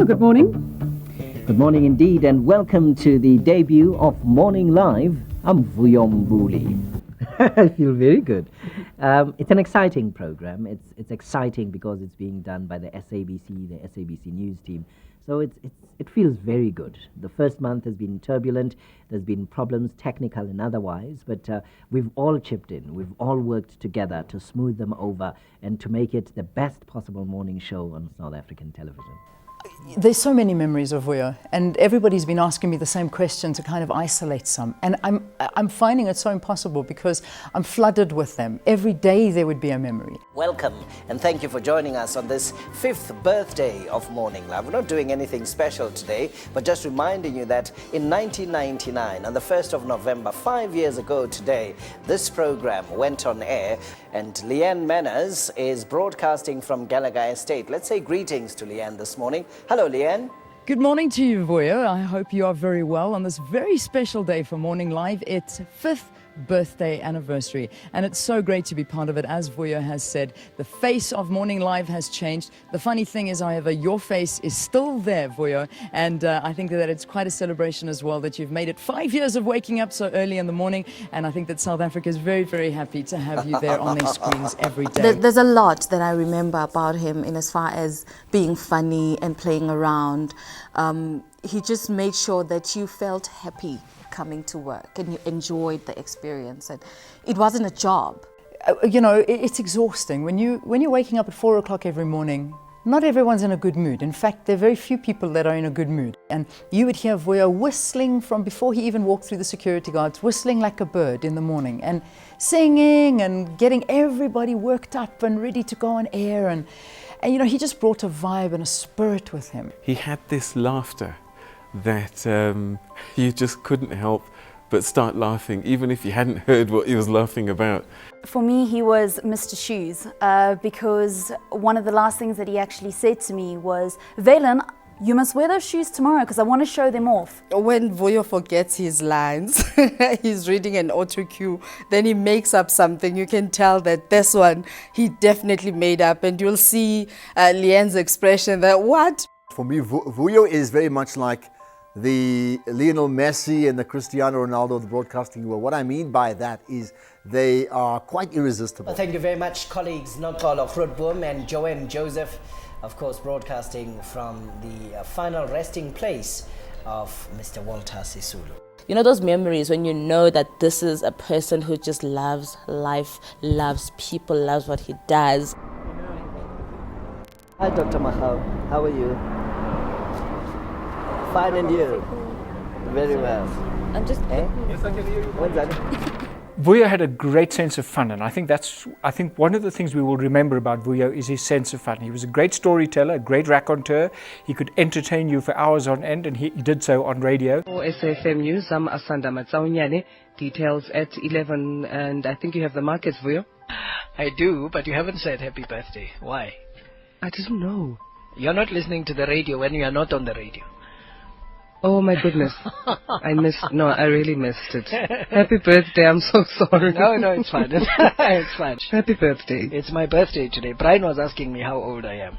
Well, good morning. Good morning indeed, and welcome to the debut of Morning Live. I'm Vuyo Mbuli. I feel very good. It's an exciting program. It's exciting because it's being done by the SABC News team. So it feels very good. The first month has been turbulent. There's been problems, technical and otherwise, but we've all chipped in. We've all worked together to smooth them over and to make it the best possible morning show on South African television. There's so many memories of Vuyo, and everybody's been asking me the same question to kind of isolate some. And I'm finding it so impossible because I'm flooded with them. Every day there would be a memory. Welcome, and thank you for joining us on this 5th birthday of Morning Live. We're not doing anything special today, but just reminding you that in 1999, on the 1st of November, 5 years ago today, this program went on air, and Leanne Manners is broadcasting from Gallagher Estate. Let's say greetings to Leanne this morning. Hello, Leanne. Good morning to you, Voyo. I hope you are very well on this very special day for Morning Live. It's 5th birthday anniversary, and it's so great to be part of it. As Voyo has said, the face of Morning Live has changed. The funny thing is, however, your face is still there, Voyo, and I think that it's quite a celebration as well that you've made it 5 years of waking up so early in the morning, and I think that South Africa is very, very happy to have you there on their screens every day. There's a lot that I remember about him in as far as being funny and playing around. He just made sure that you felt happy coming to work and you enjoyed the experience, and it wasn't a job. You know, it's exhausting when you're waking up at 4 o'clock every morning. Not everyone's in a good mood. In fact, there are very few people that are in a good mood. And you would hear Voyo whistling from before he even walked through the security guards, whistling like a bird in the morning and singing and getting everybody worked up and ready to go on air. And you know, he just brought a vibe and a spirit with him. He had this laughter that you just couldn't help but start laughing, even if you hadn't heard what he was laughing about. For me, he was Mr. Shoes, because one of the last things that he actually said to me was, Valen, you must wear those shoes tomorrow because I want to show them off. When Voyo forgets his lines, he's reading an auto cue, then he makes up something. You can tell that this one he definitely made up, and you'll see Leanne's expression that, what? For me, Vuyo is very much like the Lionel Messi and the Cristiano Ronaldo of the broadcasting world. What I mean by that is they are quite irresistible. Well, thank you very much, colleagues Nokolo Grootboom and Joanne Joseph, of course, broadcasting from the final resting place of Mr. Walter Sisulu. You know those memories when you know that this is a person who just loves life, loves people, loves what he does. Hi, Dr. Mahal. How are you? Fine, and you? Very well. I'm just... Yes, I can hear you. What's that? Vuyo had a great sense of fun, and I think one of the things we will remember about Vuyo is his sense of fun. He was a great storyteller, a great raconteur. He could entertain you for hours on end, and he did so on radio. For SAFM News, I'm Asanda Matsaunyane. Details at 11, and I think you have the markets, Vuyo. I do, but you haven't said happy birthday. Why? I didn't know. You're not listening to the radio when you are not on the radio. Oh my goodness. I really missed it. Happy birthday, I'm so sorry. No, it's fine. It's fine. Happy birthday. It's my birthday today. Brian was asking me how old I am.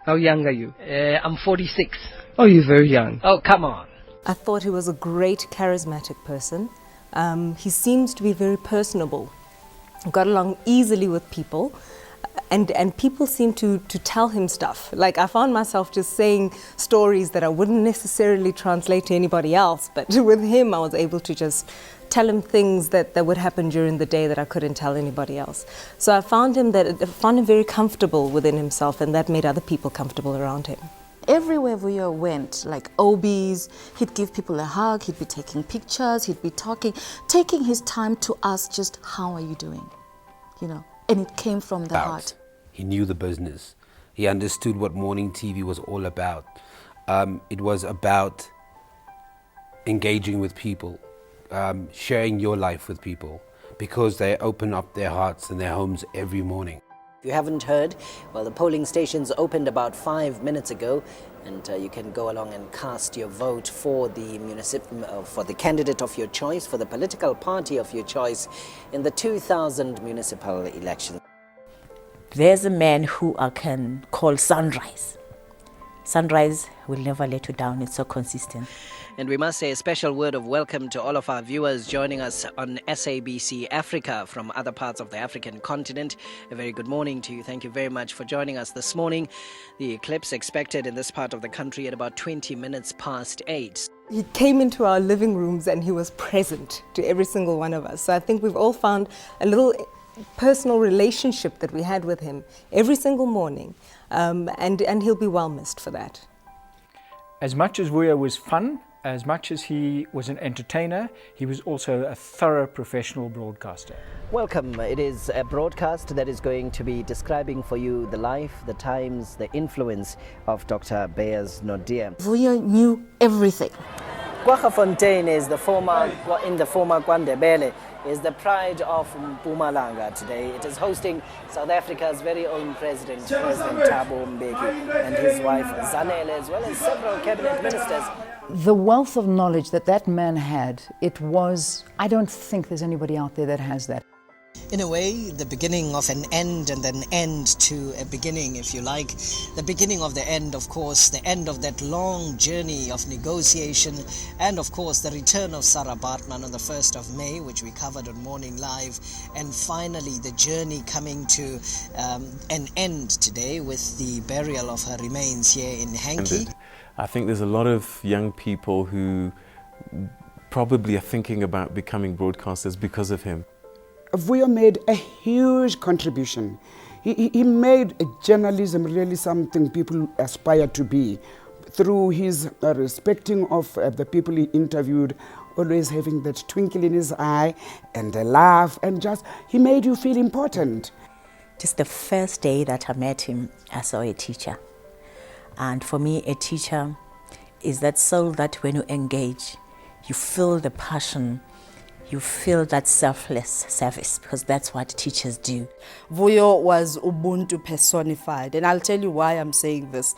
How young are you? I'm 46. Oh, you're very young. Oh, come on. I thought he was a great charismatic person. He seems to be very personable. Got along easily with people. And people seem to tell him stuff. Like, I found myself just saying stories that I wouldn't necessarily translate to anybody else, but with him I was able to just tell him things that would happen during the day that I couldn't tell anybody else. So I found him very comfortable within himself, and that made other people comfortable around him. Everywhere Vuyo went, like OBs, he'd give people a hug, he'd be taking pictures, he'd be taking his time to ask just, how are you doing? You know, and it came from the heart. He knew the business. He understood what morning TV was all about. It was about engaging with people, sharing your life with people, because they open up their hearts and their homes every morning. If you haven't heard, well, the polling stations opened about 5 minutes ago, and you can go along and cast your vote for the candidate of your choice, for the political party of your choice in the 2000 municipal election. There's a man who I can call Sunrise. Sunrise will never let you down. It's so consistent. And we must say a special word of welcome to all of our viewers joining us on SABC Africa from other parts of the African continent. A very good morning to you. Thank you very much for joining us this morning. The eclipse expected in this part of the country at about 20 minutes past 8. He came into our living rooms and he was present to every single one of us. So I think we've all found a little personal relationship that we had with him every single morning. And he'll be well missed for that. As much as Vuyo was fun, as much as he was an entertainer, he was also a thorough professional broadcaster. Welcome. It is a broadcast that is going to be describing for you the life, the times, the influence of Dr. Beyers Naudé. Vuyo knew everything. Kwaggafontein is the former KwaNdebele, is the pride of Mpumalanga today. It is hosting South Africa's very own President Thabo Mbeki, and his wife Zanele, as well as several cabinet ministers. The wealth of knowledge that man had, I don't think there's anybody out there that has that. In a way, the beginning of an end and an end to a beginning, if you like. The beginning of the end, of course, the end of that long journey of negotiation, and of course the return of Sarah Baartman on the 1st of May, which we covered on Morning Live, and finally the journey coming to an end today with the burial of her remains here in Hanky. I think there's a lot of young people who probably are thinking about becoming broadcasters because of him. Vuyo made a huge contribution. He made journalism really something people aspire to be through his respecting of the people he interviewed, always having that twinkle in his eye and a laugh, and just he made you feel important. Just the first day that I met him, I saw a teacher. And for me, a teacher is that soul that when you engage, you feel the passion, you feel that selfless service, because that's what teachers do. Vuyo was Ubuntu personified, and I'll tell you why I'm saying this.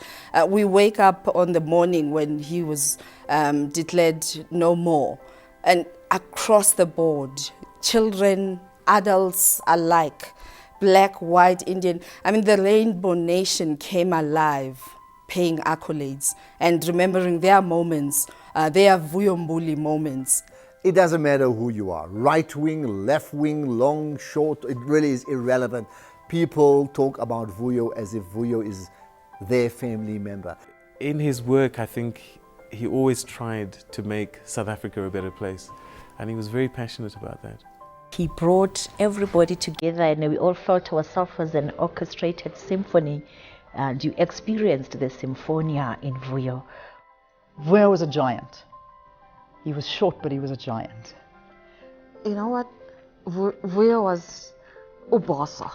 We wake up on the morning when he was declared no more, and across the board, children, adults alike, black, white, Indian, the Rainbow Nation came alive, paying accolades and remembering their moments, their Vuyo Mbuli moments. It doesn't matter who you are, right wing, left wing, long, short, it really is irrelevant. People talk about Vuyo as if Vuyo is their family member. In his work, I think he always tried to make South Africa a better place, and he was very passionate about that. He brought everybody together and we all felt ourselves as an orchestrated symphony, and you experienced the symphonia in Vuyo. Vuyo was a giant. He was short, but he was a giant. You know what? Vuyo was ubosa.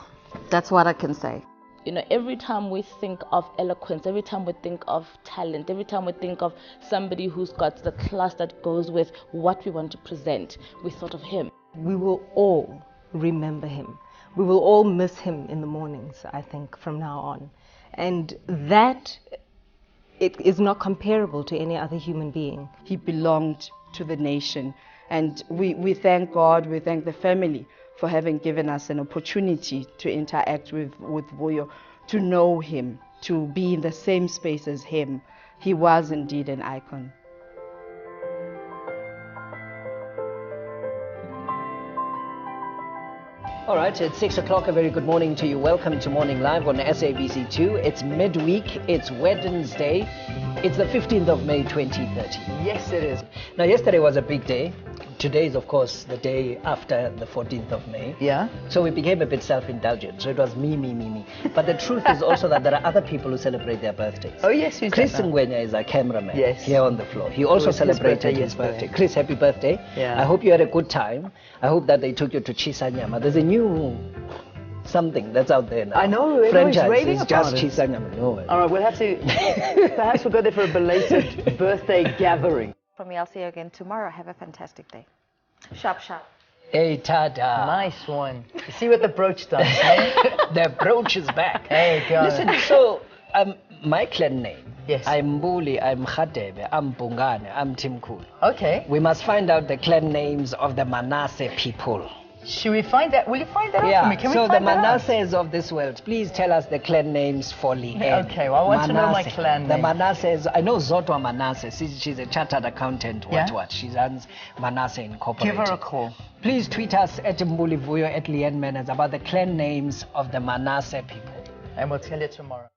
That's what I can say. You know, every time we think of eloquence, every time we think of talent, every time we think of somebody who's got the class that goes with what we want to present, we thought of him. We will all remember him. We will all miss him in the mornings, I think, from now on. And that it is not comparable to any other human being. He belonged to the nation, and we thank God, we thank the family for having given us an opportunity to interact with Vuyo, to know him, to be in the same space as him. He was indeed an icon. All right, it's 6 o'clock. A very good morning to you. Welcome to Morning Live on SABC2. It's midweek. It's Wednesday. It's the 15th of May, 2030. Yes, it is. Now, yesterday was a big day. Today is, of course, the day after the 14th of May. Yeah. So we became a bit self-indulgent. So it was me. But the truth is also that there are other people who celebrate their birthdays. Oh, yes, you Chris said that. Ngwenya is our cameraman Yes. here on the floor. He also was his celebrated birthday his birthday. yesterday. Chris, happy birthday. Yeah. I hope you had a good time. I hope that they took you to Chisanyama. There's a new something that's out there now. I know, everyone's Franchise raving is about just it. Chisanyama. No. All right, we'll have to, perhaps we'll go there for a belated birthday gathering. From me, I'll see you again tomorrow. Have a fantastic day. Sharp. Hey, Tada. Nice one. You see what the brooch does, eh? The brooch is back. Hey, go. Listen, so my clan name. Yes. I'm Mbuli, I'm Khatebe, I'm Bungane, I'm Timkul. Okay. We must find out the clan names of the Manasseh people. Should we find that? Will you find that out Yeah, for me? Can so we the find that out? Manasses of this world, please tell us the clan names for Leanne. Okay, well, I want to know my Manasseh. clan The name. Manasses, I know Zotwa Manasseh. She's a chartered accountant. Yeah? What? She runs Manasseh Incorporated. Give her a call. Please tweet us at Mbuli Vuyo at Leanne Manners about the clan names of the Manasseh people. And we'll tell you tomorrow.